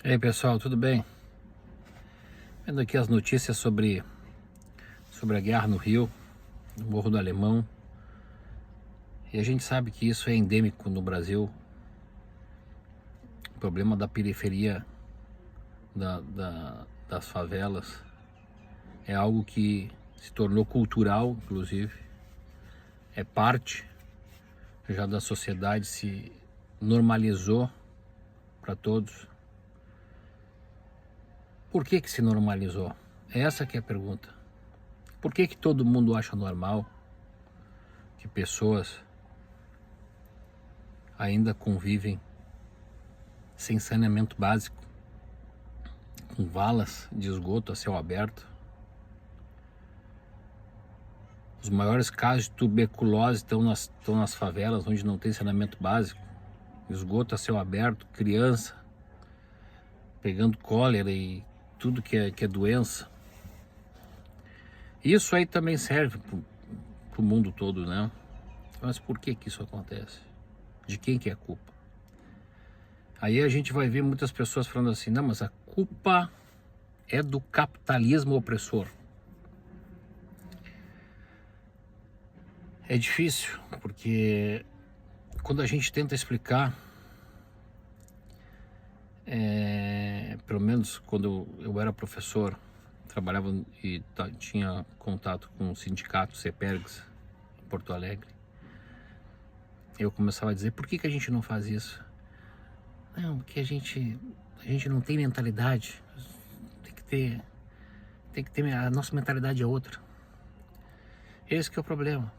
E aí pessoal, tudo bem? Vendo aqui as notícias sobre a guerra no Rio, no Morro do Alemão. E a gente sabe que isso é endêmico no Brasil. O problema da periferia, das favelas, é algo que se tornou cultural, inclusive. É parte já da sociedade, se normalizou para todos. Por que se normalizou? Essa que é a pergunta. Por que todo mundo acha normal que pessoas ainda convivem sem saneamento básico, com valas de esgoto a céu aberto? Os maiores casos de tuberculose estão nas favelas, onde não tem saneamento básico, esgoto a céu aberto, criança pegando cólera e tudo que é doença. Isso aí também serve para o mundo todo, né? Mas por que isso acontece? De quem que é a culpa? Aí a gente vai ver muitas pessoas falando assim, não, mas a culpa é do capitalismo opressor. É difícil, porque quando a gente tenta explicar, pelo menos quando eu era professor, trabalhava e tinha contato com o sindicato CEPERGS em Porto Alegre, eu começava a dizer, por que a gente não faz isso? Não, porque a gente não tem mentalidade, tem que ter, a nossa mentalidade é outra. Esse que é o problema.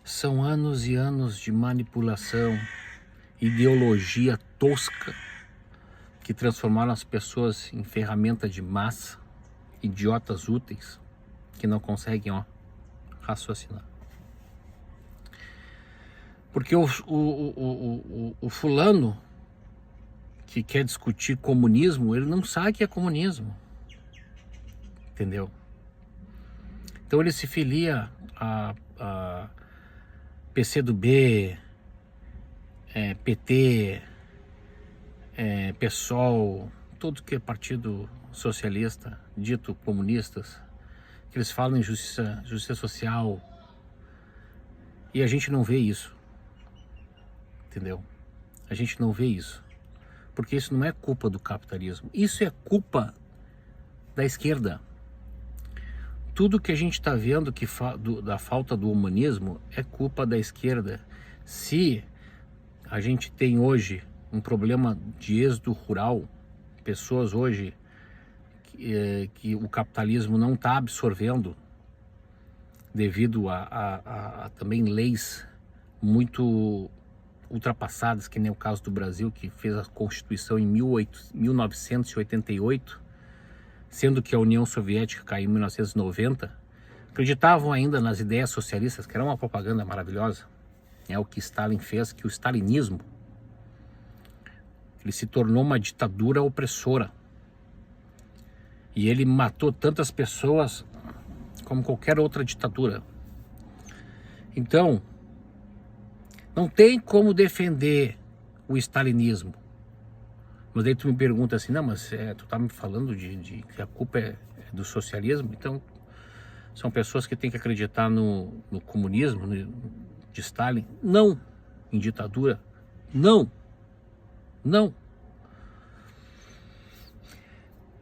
São anos e anos de manipulação, ideologia tosca, que transformaram as pessoas em ferramenta de massa, idiotas úteis, que não conseguem, raciocinar. Porque o fulano que quer discutir comunismo, ele não sabe o que é comunismo, entendeu? Então ele se filia a PCdoB, PT, PSOL, tudo que é partido socialista, dito comunistas, que eles falam em justiça social, e a gente não vê isso, entendeu? A gente não vê isso, porque isso não é culpa do capitalismo, isso é culpa da esquerda. Tudo que a gente está vendo da falta do humanismo é culpa da esquerda. Se a gente tem hoje um problema de êxodo rural, pessoas hoje que o capitalismo não está absorvendo devido a também leis muito ultrapassadas, que nem o caso do Brasil, que fez a Constituição em 1988, sendo que a União Soviética caiu em 1990, acreditavam ainda nas ideias socialistas, que era uma propaganda maravilhosa, o que Stalin fez, que o stalinismo ele se tornou uma ditadura opressora, e ele matou tantas pessoas como qualquer outra ditadura. Então, não tem como defender o stalinismo. Mas aí tu me pergunta assim, não, mas tu tá me falando de que a culpa é do socialismo? Então, são pessoas que têm que acreditar no comunismo, de Stalin? Não. Em ditadura? Não. Não.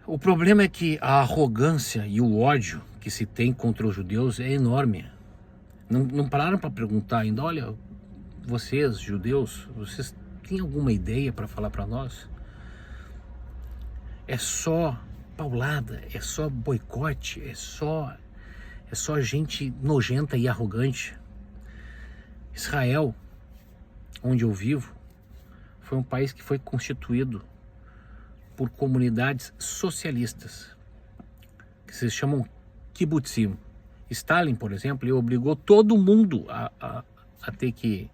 O problema é que a arrogância e o ódio que se tem contra os judeus é enorme. Não pararam para perguntar ainda, olha, vocês, judeus, vocês têm alguma ideia para falar para nós? É só paulada, é só boicote, é só gente nojenta e arrogante. Israel, onde eu vivo, foi um país que foi constituído por comunidades socialistas, que se chamam kibbutzim. Stalin, por exemplo, ele obrigou todo mundo a ter que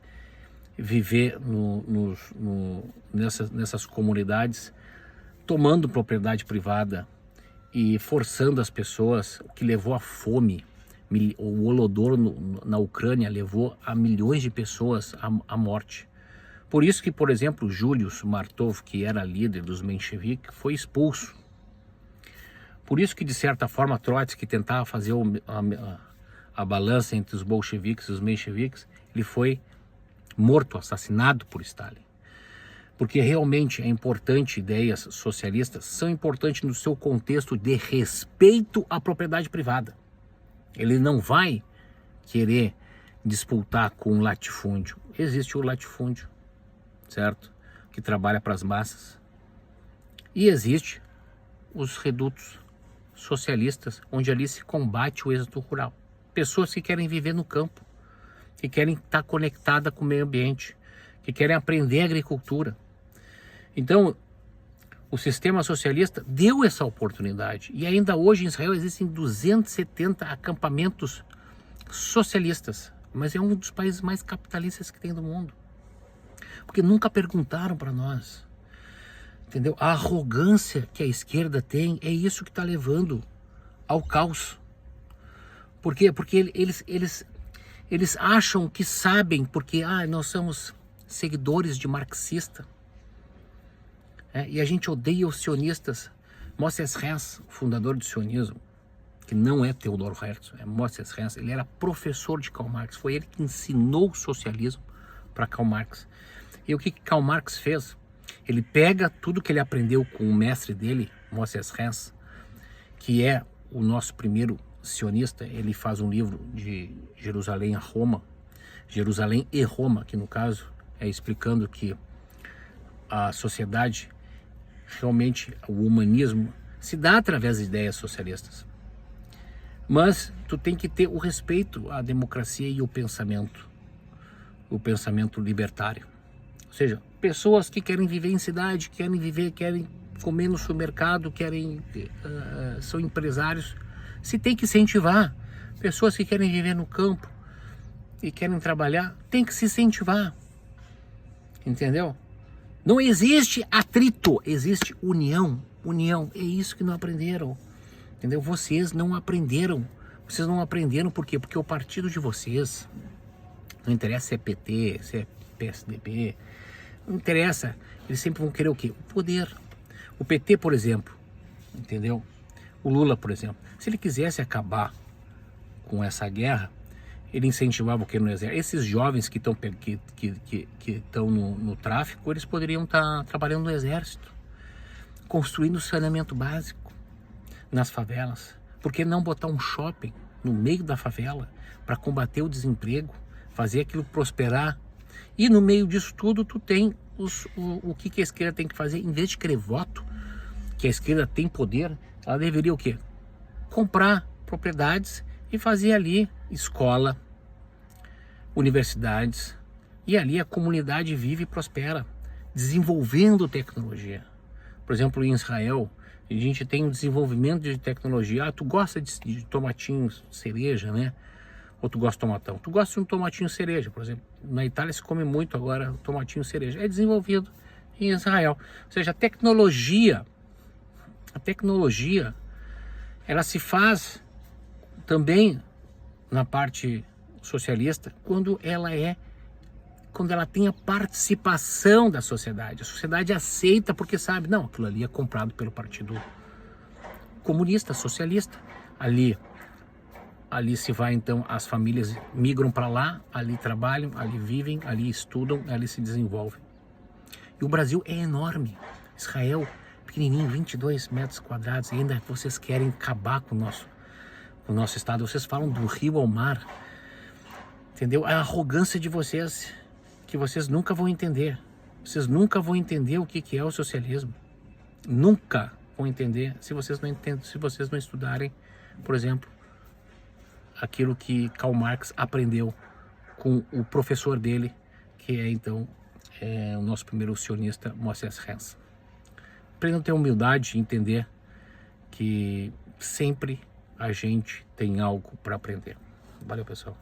viver nessas comunidades, tomando propriedade privada e forçando as pessoas, o que levou à fome. O Holodomor na Ucrânia levou a milhões de pessoas à morte, Por isso que, por exemplo, Julius Martov, que era líder dos mencheviques, foi expulso. Por isso que, de certa forma, Trotsky tentava fazer a balança entre os bolcheviques e os mencheviques, ele foi morto, assassinado por Stalin. Porque realmente é importante, ideias socialistas são importantes no seu contexto de respeito à propriedade privada. Ele não vai querer disputar com o latifúndio. Existe o latifúndio, certo? Que trabalha para as massas. E existe os redutos socialistas, onde ali se combate o êxodo rural. Pessoas que querem viver no campo, que querem estar conectadas com o meio ambiente, que querem aprender agricultura. Então, o sistema socialista deu essa oportunidade. E ainda hoje em Israel existem 270 acampamentos socialistas. Mas é um dos países mais capitalistas que tem do mundo. Porque nunca perguntaram para nós. Entendeu? A arrogância que a esquerda tem é isso que está levando ao caos. Por quê? Porque eles acham que sabem, porque nós somos seguidores de marxista. E a gente odeia os sionistas. Moses Hess, fundador do sionismo, que não é Theodor Herzl, é Moses Hess, ele era professor de Karl Marx, foi ele que ensinou o socialismo para Karl Marx. E o que Karl Marx fez? Ele pega tudo que ele aprendeu com o mestre dele, Moses Hess, que é o nosso primeiro sionista. Ele faz um livro de Jerusalém a Roma, Jerusalém e Roma, que no caso é explicando que a sociedade, realmente o humanismo, se dá através das ideias socialistas. Mas tu tem que ter o respeito à democracia e o pensamento libertário. Ou seja, pessoas que querem viver em cidade, querem comer no supermercado, são empresários, se tem que incentivar. Pessoas que querem viver no campo e querem trabalhar, tem que se incentivar. Entendeu? Não existe atrito, existe união. União, é isso que não aprenderam. Entendeu? Vocês não aprenderam. Vocês não aprenderam por quê? Porque o partido de vocês, não interessa se é PT, se é PSDB, não interessa. Eles sempre vão querer o quê? O poder. O PT, por exemplo, entendeu? O Lula, por exemplo, se ele quisesse acabar com essa guerra, ele incentivava o que no exército? Esses jovens que estão no tráfico, eles poderiam estar trabalhando no exército, construindo saneamento básico nas favelas. Por que não botar um shopping no meio da favela para combater o desemprego, fazer aquilo prosperar? E no meio disso tudo, tu tem o que a esquerda tem que fazer? Em vez de querer voto, que a esquerda tem poder, ela deveria o quê? Comprar propriedades e fazer ali escola, universidades, e ali a comunidade vive e prospera, desenvolvendo tecnologia. Por exemplo, em Israel, a gente tem um desenvolvimento de tecnologia. Tu gosta de tomatinho cereja, né? Ou tu gosta de tomatão? Tu gosta de um tomatinho cereja, por exemplo. Na Itália se come muito agora tomatinho cereja. É desenvolvido em Israel. Ou seja, a tecnologia, ela se faz também na parte socialista quando ela tem a participação da sociedade. A sociedade aceita porque sabe, não, aquilo ali é comprado pelo partido comunista, socialista. Ali se vai, então, as famílias migram para lá, ali trabalham, ali vivem, ali estudam, ali se desenvolvem. E o Brasil é enorme. Israel, pequenininho, 22 metros quadrados, e ainda vocês querem acabar com o nosso estado. Vocês falam do rio ao mar, entendeu? A arrogância de vocês, que vocês nunca vão entender. Vocês nunca vão entender o que é o socialismo. Nunca vão entender se vocês não estudarem, por exemplo, aquilo que Karl Marx aprendeu com o professor dele, que é então o nosso primeiro sionista, Moses Hess. Aprendam a ter humildade e entender que sempre a gente tem algo para aprender. Valeu, pessoal.